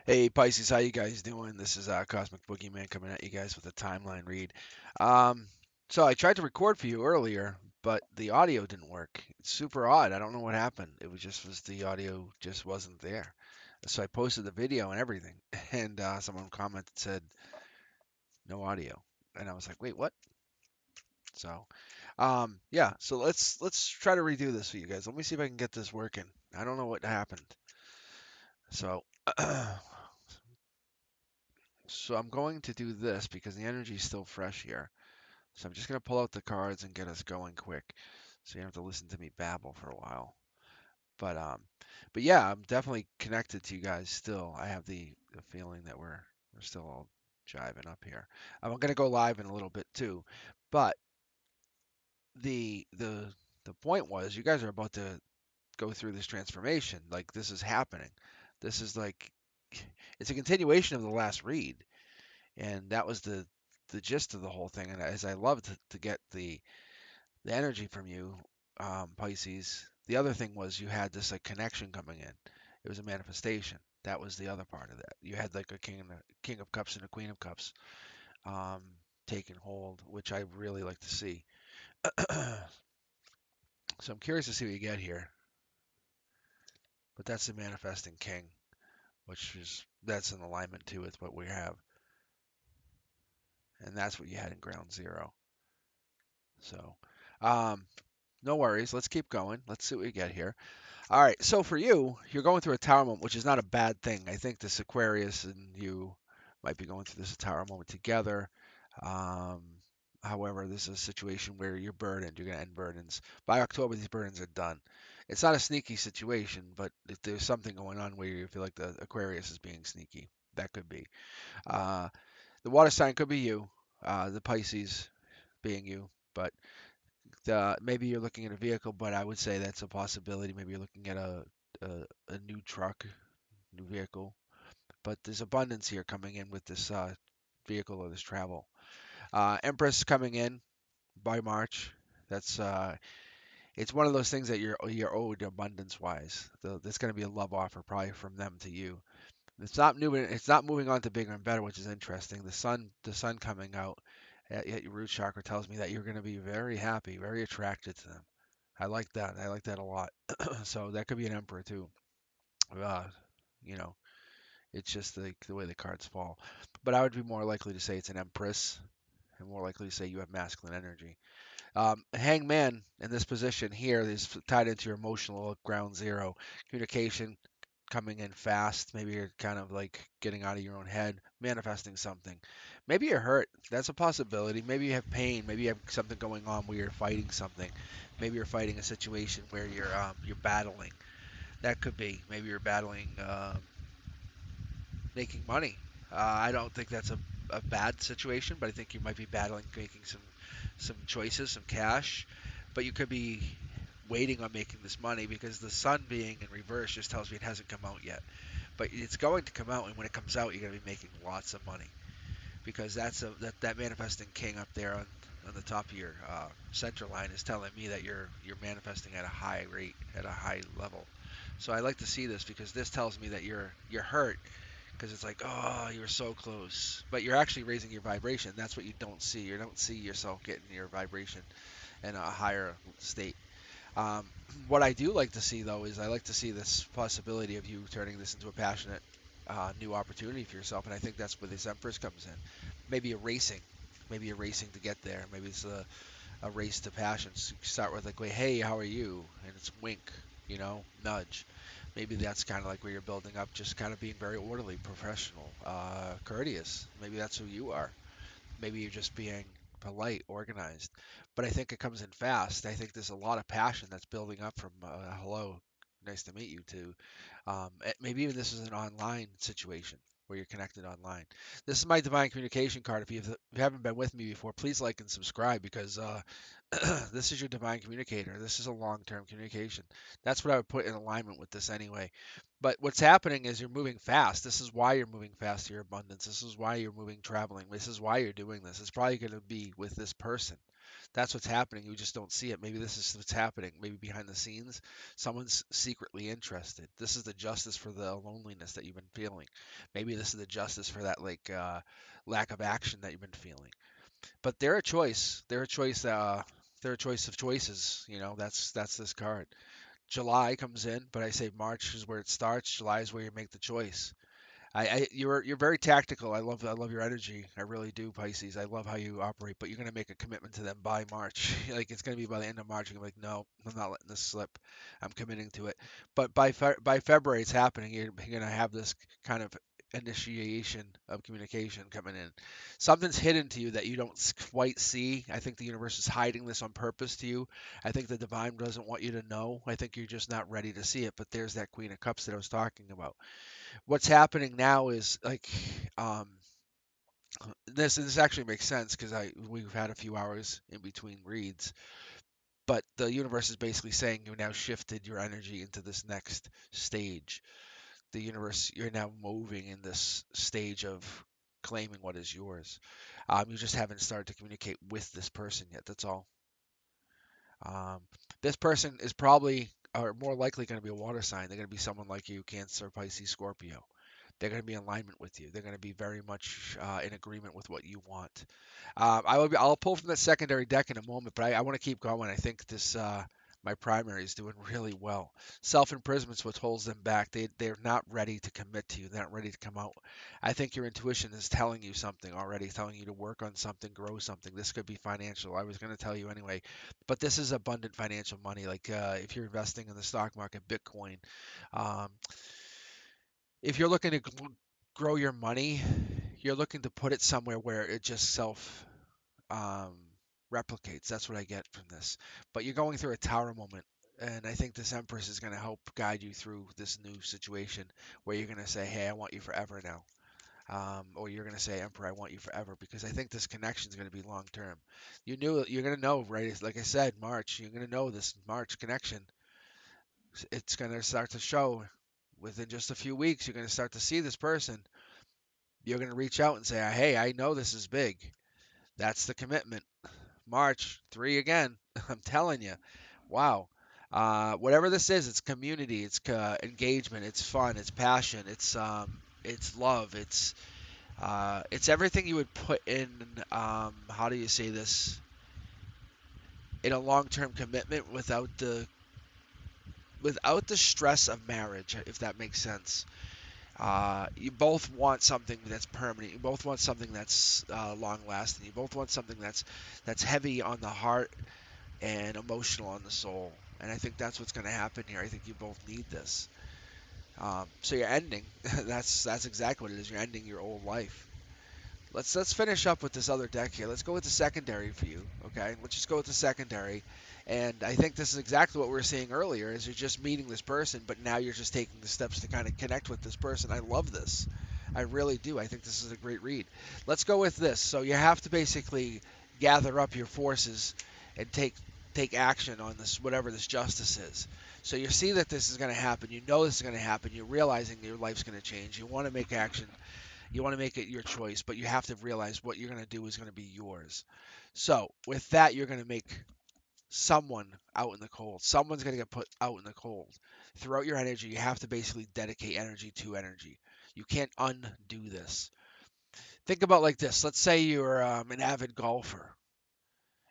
Hey Pisces, how you guys doing? This is Cosmic Boogeyman coming at you guys with a timeline read. Um, so I tried to record for you earlier, but the audio didn't work. It's super odd. I don't know what happened. It was the audio just wasn't there. So I posted the video and everything, and someone commented said no audio, and I was like, wait, what? So, yeah. So let's try to redo this for you guys. Let me see if I can get this working. I don't know what happened. So. So I'm going to do this because the energy is still fresh here. So I'm just going to pull out the cards and get us going quick. So you don't have to listen to me babble for a while. But um but yeah, I'm definitely connected to you guys still. I have the feeling that we're still all jiving up here. I'm going to go live in a little bit too. But the point was you guys are about to go through this transformation. Like this is happening. This is like it's a continuation of the last read. And that was the gist of the whole thing. And as I love to get the energy from you, Pisces, the other thing was you had this like connection coming in. It was a manifestation. That was the other part of that. You had like a king of cups and a queen of cups um, taking hold, which I really like to see. So I'm curious to see what you get here. But that's the manifesting king, which is that's in alignment too with what we have, and that's what you had in ground zero. So, um, no worries. Let's keep going. Let's see what we get here. All right. So for you, you're going through a tower moment, which is not a bad thing. I think this Aquarius and you might be going through this tower moment together. Um, however, this is a situation where you're burdened. You're going to end burdens. By October, these burdens are done. It's not a sneaky situation, but if there's something going on where you feel like the Aquarius is being sneaky, that could be. Uh, the water sign could be you, the Pisces being you, but maybe you're looking at a vehicle, but I would say that's a possibility. Maybe you're looking at a, a new truck, new vehicle. But there's abundance here coming in with this vehicle or this travel. Empress coming in by March. That's it's one of those things that you're owed abundance wise. There's going to be a love offer probably from them to you. It's not new. It's not moving on to bigger and better, which is interesting. The sun coming out at your root chakra tells me that you're going to be very happy, very attracted to them. I like that. I like that a lot. So that could be an emperor too. Uh, you know, it's just the way the cards fall. But I would be more likely to say it's an empress, and more likely to say you have masculine energy. Hangman in this position here is tied into your emotional ground zero. Communication coming in fast. Maybe you're kind of like getting out of your own head, manifesting something. Maybe you're hurt. That's a possibility. Maybe you have pain. Maybe you have something going on where you're fighting something. Maybe you're fighting a situation where you're battling. That could be. Maybe you're battling making money. I don't think that's a bad situation, but I think you might be battling making some choices, some cash. But you could be waiting on making this money because the sun being in reverse just tells me it hasn't come out yet. But it's going to come out, and when it comes out, you're going to be making lots of money because that manifesting king up there on the top of your center line is telling me that you're manifesting at a high rate, at a high level. So I like to see this because this tells me that you're hurt because it's like, oh, you were so close, but you're actually raising your vibration. That's what you don't see. You don't see yourself getting your vibration in a higher state. Um, what I do like to see, though, is I like to see this possibility of you turning this into a passionate new opportunity for yourself, and I think that's where this Empress comes in. Maybe maybe a racing to get there. Maybe it's a race to passion. So you start with like, wait, hey, how are you? And it's wink, nudge. Maybe that's kind of like where you're building up, just kind of being very orderly, professional, courteous. Maybe that's who you are. Maybe you're just being polite, organized. But I think it comes in fast. I think there's a lot of passion that's building up from hello, nice to meet you, to maybe even this is an online situation where you're connected online. This is my divine communication card. If you haven't been with me before, please like and subscribe because this is your divine communicator. This is a long-term communication. That's what I would put in alignment with this anyway. But what's happening is you're moving fast. This is why you're moving fast to your abundance. This is why you're moving traveling. This is why you're doing this. It's probably going to be with this person. That's what's happening. You just don't see it. Maybe this is what's happening. Maybe behind the scenes, someone's secretly interested. This is the justice for the loneliness that you've been feeling. Maybe this is the justice for that lack of action that you've been feeling. But they're a choice. They're a choice. They're a choice of choices. That's this card. July comes in, but I say March is where it starts. July is where you make the choice. You're very tactical. I love your energy. I really do, Pisces. I love how you operate, but you're gonna make a commitment to them by March. Like it's gonna be by the end of March. You're gonna be like, no, I'm not letting this slip. I'm committing to it. But by February, it's happening. You're gonna have this kind of initiation of communication coming in. Something's hidden to you that you don't quite see. I think the universe is hiding this on purpose to you. I think the divine doesn't want you to know. I think you're just not ready to see it. But there's that Queen of Cups that I was talking about. What's happening now is like um this actually makes sense because I we've had a few hours in between reads, but the universe is basically saying you've now shifted your energy into this next stage. The universe, you're now moving in this stage of claiming what is yours. You just haven't started to communicate with this person yet. That's all. um, this person is probably or more likely going to be a water sign. They're going to be someone like you, Cancer, Pisces, Scorpio. They're going to be in alignment with you. They're going to be very much in agreement with what you want. I'll pull from that secondary deck in a moment, but I want to keep going. I think this my primary is doing really well. Self-imprisonment's what holds them back. They're not ready to commit to you. They're not ready to come out. I think your intuition is telling you something already, telling you to work on something, grow something. This could be financial. I was going to tell you anyway, but this is abundant financial money. Like if you're investing in the stock market, Bitcoin. Um, if you're looking to grow your money, you're looking to put it somewhere where it just self um, replicates. That's what I get from this. But you're going through a tower moment, and I think this Empress is going to help guide you through this new situation where you're going to say, "Hey, I want you forever now," or you're going to say, "Emperor, I want you forever," because I think this connection is going to be long term. You're going to know, right? Like I said, March. You're going to know this March connection. It's going to start to show within just a few weeks. You're going to start to see this person. You're going to reach out and say, "Hey, I know this is big." That's the commitment. March 3 again. I'm telling you. Wow. Whatever this is, it's community, it's engagement, it's fun, it's passion, it's love, it's everything you would put in. How do you say this? In a long-term commitment without the stress of marriage, if that makes sense. You both want something that's permanent. You both want something that's long lasting. You both want something that's heavy on the heart and emotional on the soul. And I think that's what's going to happen here. I think you both need this. So you're ending. That's exactly what it is. You're ending your old life. Let's finish up with this other deck here. Let's go with the secondary for you. Okay, let's just go with the secondary. And I think this is exactly what we were saying earlier. Is you're just meeting this person, but now you're just taking the steps to kind of connect with this person. I love this. I really do. I think this is a great read. Let's go with this. So you have to basically gather up your forces and take action on this, whatever this justice is. So you see that this is going to happen. You know this is going to happen. You're realizing your life's going to change. You want to make action. You want to make it your choice, but you have to realize what you're going to do is going to be yours. So with that, you're going to make someone out in the cold. Someone's going to get put out in the cold. Throughout your energy, you have to basically dedicate energy to energy. You can't undo this. Think about like this. Let's say you're an avid golfer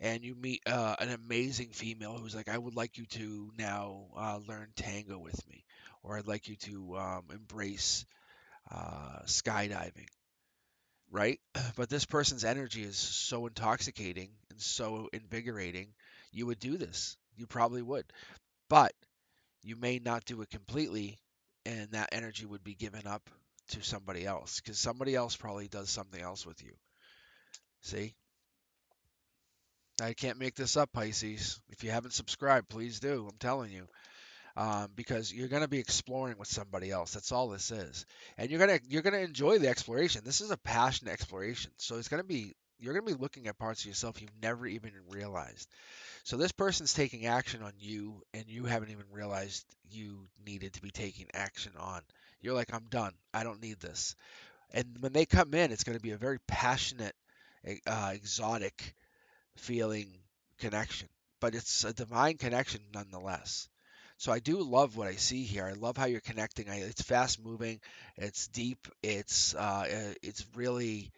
and you meet an amazing female who's like, I would like you to now learn tango with me, or I'd like you to embrace skydiving, right? But this person's energy is so intoxicating and so invigorating, you would do this. You probably would. But you may not do it completely, and that energy would be given up to somebody else because somebody else probably does something else with you. See? I can't make this up, Pisces. If you haven't subscribed, please do. I'm telling you. Because you're going to be exploring with somebody else. That's all this is, and you're gonna enjoy the exploration. This is a passionate exploration, so it's gonna be you're gonna be looking at parts of yourself you've never even realized. So this person's taking action on you, and you haven't even realized you needed to be taking action on. You're like, I'm done. I don't need this. And when they come in, it's going to be a very passionate, exotic feeling connection, but it's a divine connection nonetheless. So I do love what I see here. I love how you're connecting. It's fast moving, it's deep, it's really,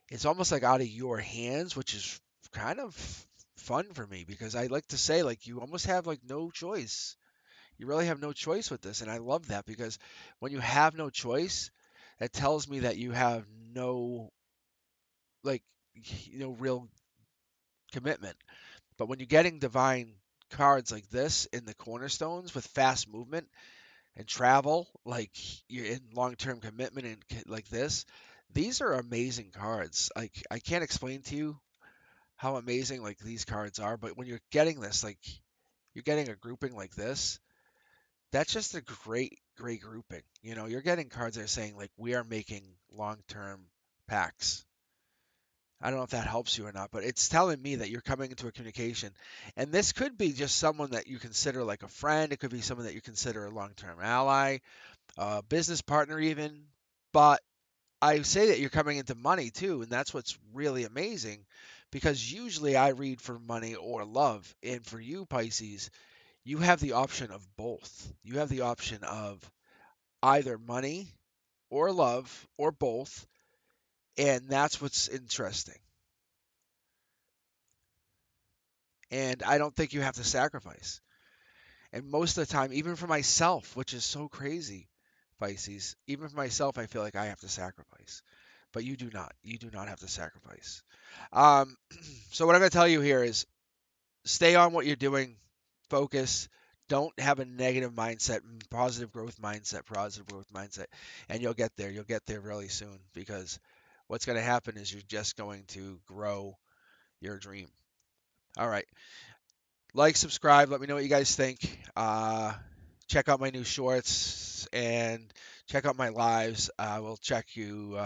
it's almost like out of your hands, which is kind of fun for me because I like to say like you almost have like no choice. You really have no choice with this, and I love that because when you have no choice, that tells me that you have no like real commitment. But when you're getting divine cards like this in the cornerstones with fast movement and travel, like you're in long-term commitment and like this, these are amazing cards. Like I can't explain to you how amazing like these cards are, but when you're getting this, like you're getting a grouping like this, that's just a great grouping. You're getting cards that are saying like we are making long-term pacts. I don't know if that helps you or not, but it's telling me that you're coming into a communication. And this could be just someone that you consider like a friend. It could be someone that you consider a long-term ally, a business partner even. But I say that you're coming into money too, and that's what's really amazing because usually I read for money or love. And for you, Pisces, you have the option of both. You have the option of either money or love or both. And that's what's interesting. And I don't think you have to sacrifice. And most of the time, even for myself, which is so crazy, Pisces, even for myself, I feel like I have to sacrifice. But you do not. You do not have to sacrifice. Um, so what I'm going to tell you here is stay on what you're doing, focus. Don't have a negative mindset, positive growth mindset, and you'll get there. You'll get there really soon because what's going to happen is you're just going to grow your dream. All right. Like, subscribe. Let me know what you guys think. Check out my new shorts and check out my lives. We'll check you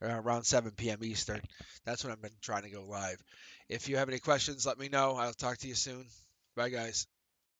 around 7 p.m. Eastern. That's when I've been trying to go live. If you have any questions, let me know. I'll talk to you soon. Bye, guys.